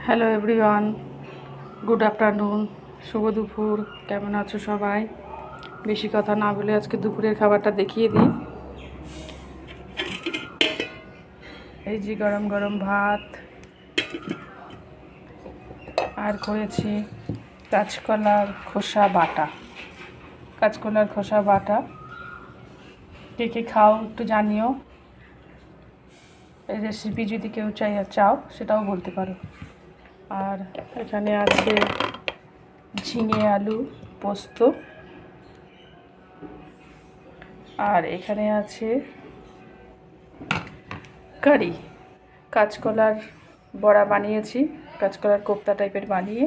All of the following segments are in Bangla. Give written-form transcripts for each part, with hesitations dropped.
হ্যালো এভরিওয়ান, গুড আফটারনুন, শুভ দুপুর। কেমন আছো সবাই? বেশি কথা না বলে আজকে দুপুরের খাবারটা দেখিয়ে দিই। এই যে গরম গরম ভাত, আর করেছি কাঁচকলার খোসা বাটা। কাঁচকলার খোসা বাটা কে কে খাও একটু জানিও। এই রেসিপি যদি কেউ চাও সেটাও বলতে পারো। আর এখানে আছে ঝিঙে আলু পোস্ত, আর এখানে আছে কারি। কাঁচকলার বড়া বানিয়েছি, কাঁচকলার কোপ্তা টাইপের বানিয়ে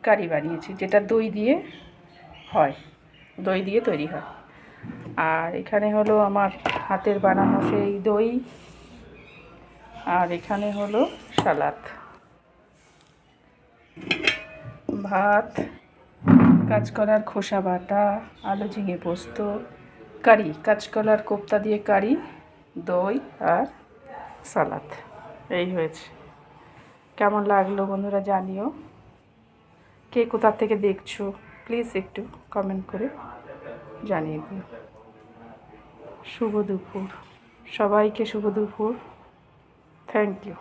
কারি বানিয়েছি, যেটা দই দিয়ে হয়, দই দিয়ে তৈরি হয়। আর এখানে হলো আমার হাতের বানানো সেই দই, আর এখানে হলো সালাদ, ভাত, কাঁচকলার খোসা বাটা, আলু ঝিঙে পোস্ত, কারি, কাঁচকলার কোপ্তা দিয়ে কারি, দই আর সালাদ। এই হয়েছে। কেমন লাগলো বন্ধুরা জানিও। কে কোথা থেকে দেখছো প্লিজ একটু কমেন্ট করে জানিয়ে দিও। শুভ দুপুর সবাইকে, শুভ দুপুর। Thank you.